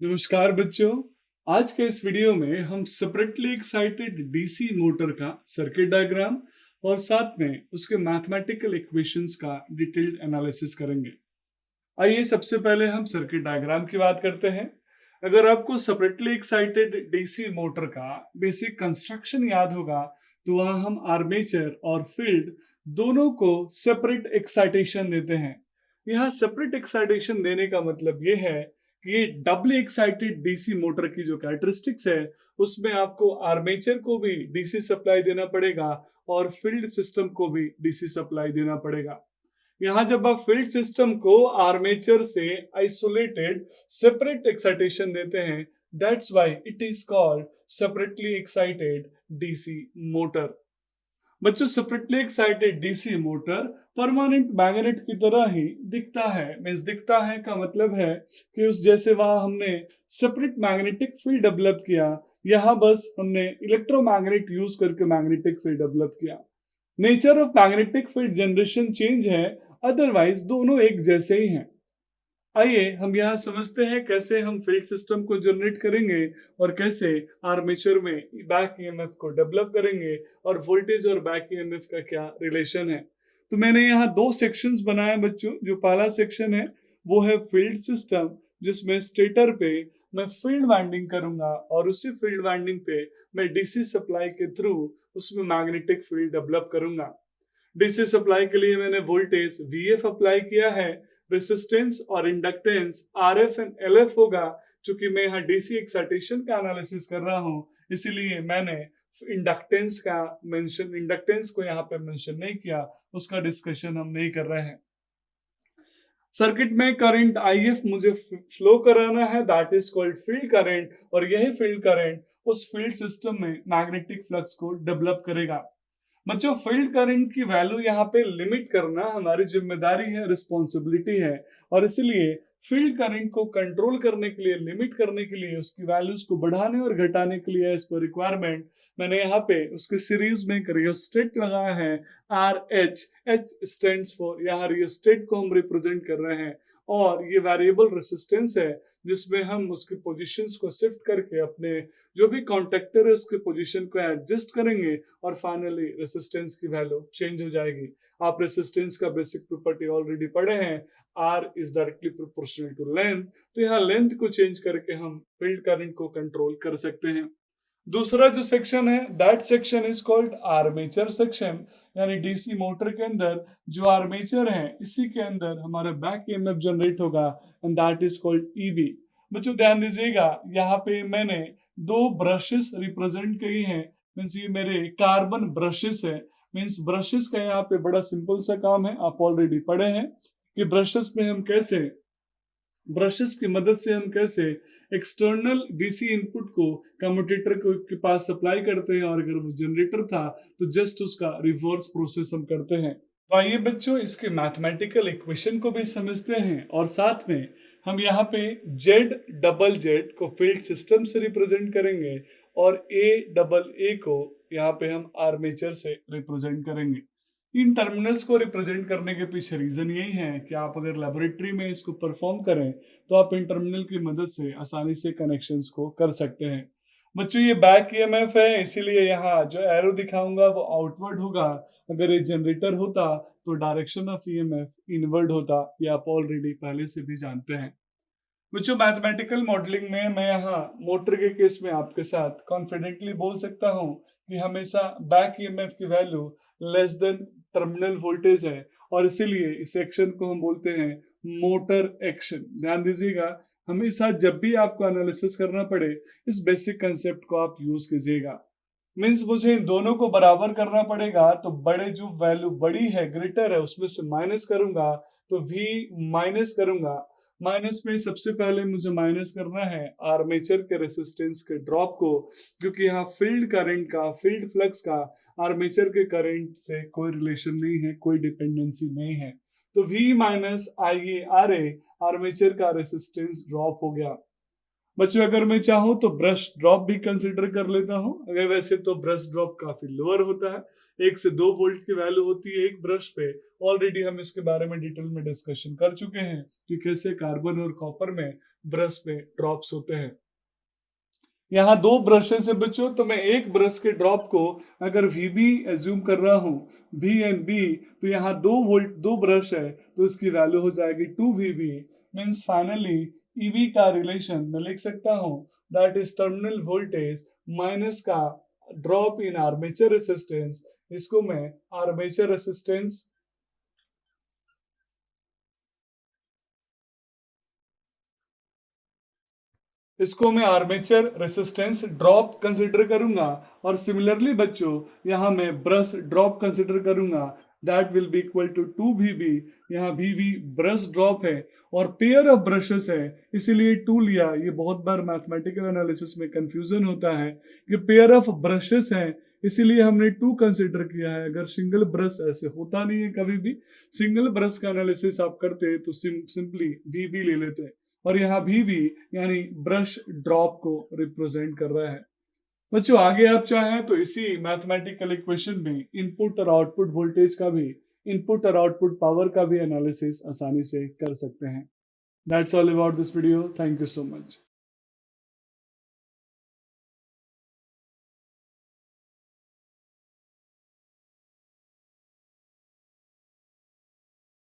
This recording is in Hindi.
नमस्कार बच्चों। आज के इस वीडियो में हम सेपरेटली एक्साइटेड डीसी मोटर का सर्किट डायग्राम और साथ में उसके मैथमेटिकल इक्वेशंस का डिटेल्ड एनालिसिस करेंगे। आइए सबसे पहले हम सर्किट डायग्राम की बात करते हैं। अगर आपको सेपरेटली एक्साइटेड डीसी मोटर का बेसिक कंस्ट्रक्शन याद होगा तो वहां हम आर्मेचर और फील्ड दोनों को सेपरेट एक्साइटेशन देते हैं। यहाँ सेपरेट एक्साइटेशन देने का मतलब ये है कि ये डबली एक्साइटेड डीसी मोटर की जो कैरेक्टरिस्टिक्स है उसमें आपको आर्मेचर को भी डीसी सप्लाई देना पड़ेगा और फील्ड सिस्टम को भी डीसी सप्लाई देना पड़ेगा। यहाँ जब आप फील्ड सिस्टम को आर्मेचर से आइसोलेटेड सेपरेट एक्साइटेशन देते हैं, that's why it is called separately excited DC motor. बच्चों, separately excited DC motor permanent magnet की तरह ही दिखता है। मींस दिखता है का मतलब है कि उस जैसे वहां हमने सेपरेट मैग्नेटिक फील्ड डेवलप किया, यहाँ बस हमने इलेक्ट्रोमैग्नेट यूज करके मैग्नेटिक फील्ड डेवलप किया। Nature of magnetic field generation change है, अदरवाइज दोनों एक जैसे ही हैं। आइए हम यहाँ समझते हैं कैसे हम फील्ड सिस्टम को जनरेट करेंगे और कैसे आर्मेचर में बैक ईएमएफ को डेवलप करेंगे और वोल्टेज और बैक ईएमएफ का क्या रिलेशन है। तो मैंने यहाँ दो सेक्शंस बनाए बच्चों। जो पहला सेक्शन है वो है फील्ड सिस्टम, जिसमें स्टेटर पे मैं फील्ड वाइंडिंग करूंगा और उसी फील्ड वाइंडिंग पे मैं डीसी सप्लाई के थ्रू उसमें मैग्नेटिक फील्ड डेवलप करूंगा। डीसी सप्लाई के लिए मैंने वोल्टेज वीएफ अप्लाई किया है। रेसिस्टेंस और इंडक्टेंस आरएफ एंड एलएफ होगा। चूंकि मैं यहाँ डीसी एक्साइटेशन का एनालिसिस कर रहा हूँ, इसीलिए मैंने इंडक्टेंस को यहाँ पे मेंशन नहीं किया, उसका डिस्कशन हम नहीं कर रहे हैं। सर्किट में करंट आईएफ मुझे फ्लो कराना है, that is called field current, और यही फील्ड करंट उस फील्ड सिस्टम में मैग्नेटिक फ्लक्स को डेवलप करेगा। बच्चों, फील्ड करंट की वैल्यू यहाँ पे लिमिट करना हमारी जिम्मेदारी है, रिस्पॉन्सिबिलिटी है, और इसलिए फील्ड करंट को कंट्रोल करने के लिए, लिमिट करने के लिए, उसकी वैल्यूज को बढ़ाने और घटाने के लिए एज पर रिक्वायरमेंट मैंने यहाँ पे उसके सीरीज में एक रियोस्टेट लगाया है, R H. H stands for, यहाँ रियोस्टेट को हम रिप्रेजेंट कर रहे हैं, और ये वेरिएबल रेसिस्टेंस है जिसमें हम उसकी पोजीशंस को शिफ्ट करके अपने जो भी कॉन्टेक्टर है उसके पोजीशन को एडजस्ट करेंगे और फाइनली रेसिस्टेंस की वैल्यू चेंज हो जाएगी। आप रेसिस्टेंस का बेसिक प्रॉपर्टी ऑलरेडी पढ़े हैं, R is directly proportional to length. तो यहाँ लेंथ को चेंज करके हम फील्ड करंट को कंट्रोल कर सकते हैं। दूसरा जो सेक्शन है, that section is called armature section, यानी डीसी मोटर के अंदर जो आर्मेचर है इसी के अंदर हमारा बैक ईएमएफ जनरेट होगा, and that is called EB. बच्चों ध्यान दीजिएगा, यहाँ पे मैंने दो ब्रशेस रिप्रेजेंट की हैं। मीन्स ये मेरे कार्बन ब्रशेस है। मीन्स ब्रशेस का यहाँ पे बड़ा सिंपल सा काम है, आप ऑलरेडी पढ़े हैं कि ब्रशेस में हम कैसे, ब्रशेस की मदद से हम कैसे एक्सटर्नल डीसी इनपुट को कम्यूटेटर को के पास सप्लाई करते हैं, और अगर वो जनरेटर था तो जस्ट उसका रिवर्स प्रोसेस हम करते हैं। तो आइए बच्चों, इसके मैथमेटिकल इक्वेशन को भी समझते हैं, और साथ में हम यहाँ पे जेड डबल जेड को फील्ड सिस्टम से रिप्रेजेंट करेंगे और ए डबल ए को यहाँ पे हम आर्मेचर से रिप्रेजेंट करेंगे। इन टर्मिनल्स को रिप्रेजेंट करने के पीछे रीजन यही है कि आप अगर लेबोरेटरी में इसको परफॉर्म करें तो आप इन टर्मिनल की मदद से आसानी से कनेक्शंस को कर सकते हैं। बच्चों, ये बैक ईएमएफ है, इसीलिए यहाँ जो एरो दिखाऊंगा वो आउटवर्ड होगा। अगर ये जनरेटर होता तो डायरेक्शन ऑफ ईएमएफ इनवर्ड होता, ये आप ऑलरेडी पहले से भी जानते हैं। बच्चों, मैथमेटिकल मॉडलिंग में मैं यहाँ मोटर के केस में आपके साथ कॉन्फिडेंटली बोल सकता हूँ कि हमेशा बैक ईएमएफ की value less than terminal voltage है, और इसीलिए इस सेक्शन को हम बोलते हैं मोटर एक्शन। ध्यान दीजिएगा, हमेशा जब भी आपको एनालिसिस करना पड़े इस बेसिक कंसेप्ट को आप यूज कीजिएगा। मीन्स मुझे इन दोनों को बराबर करना पड़ेगा, तो बड़े जो वैल्यू बड़ी है, ग्रेटर है, उसमें से माइनस करूंगा तो V माइनस करूंगा। माइनस में सबसे पहले मुझे माइनस करना है आर्मेचर के रेसिस्टेंस के ड्रॉप को, क्योंकि यहाँ फील्ड करंट का, फील्ड फ्लक्स का आर्मेचर के करंट से कोई रिलेशन नहीं है, कोई डिपेंडेंसी नहीं है। तो V माइनस IARA आर्मेचर का रेसिस्टेंस ड्रॉप हो गया। बच्चों, अगर मैं चाहूँ तो ब्रश ड्रॉप भी कंसिडर कर लेता हूँ। अगर वैसे तो ब्रश ड्रॉप काफी लोअर होता है, 1 से 2 वोल्ट की वैल्यू होती है एक ब्रश पे। ऑलरेडी हम इसके बारे में डिटेल में डिस्कशन कर चुके हैं कि कैसे कार्बन और कॉपर में ब्रश पे ड्रॉप्स होते हैं। यहाँ दो ब्रशेस है बच्चों, तो मैं एक ब्रश के ड्रॉप को अगर VB एज्यूम कर रहा हूँ, B एंड B, तो यहाँ 2 ब्रश है तो इसकी वैल्यू हो जाएगी 2VB। मीन्स फाइनली EB का रिलेशन मैं लिख सकता हूँ that is terminal voltage minus का ड्रॉप इन आर्मेचर रेसिस्टेंस। इसको मैं आर्मेचर रेसिस्टेंस ड्रॉप कंसिडर करूंगा, और सिमिलरली बच्चों यहाँ मैं ब्रश ड्रॉप कंसिडर करूंगा, that will be equal to 2VB। यहाँ VB ब्रश ड्रॉप है और पेयर ऑफ ब्रशेस है इसीलिए 2 लिया। ये बहुत बार मैथमेटिकल एनालिसिस में कंफ्यूजन होता है कि पेयर ऑफ ब्रशेस है इसीलिए हमने 2 कंसिडर किया है। अगर सिंगल ब्रश ऐसे होता नहीं है, कभी भी सिंगल ब्रश का एनालिसिस आप करते तो सिंपली VB ले लेते, और यहाँ VB यानी ब्रश ड्रॉप को रिप्रेजेंट कर रहा है। बच्चों आगे आप चाहें तो इसी मैथमेटिकल इक्वेशन में इनपुट और आउटपुट वोल्टेज का भी, इनपुट और आउटपुट पावर का भी एनालिसिस आसानी से कर सकते हैं। That's all about this video. Thank you so much.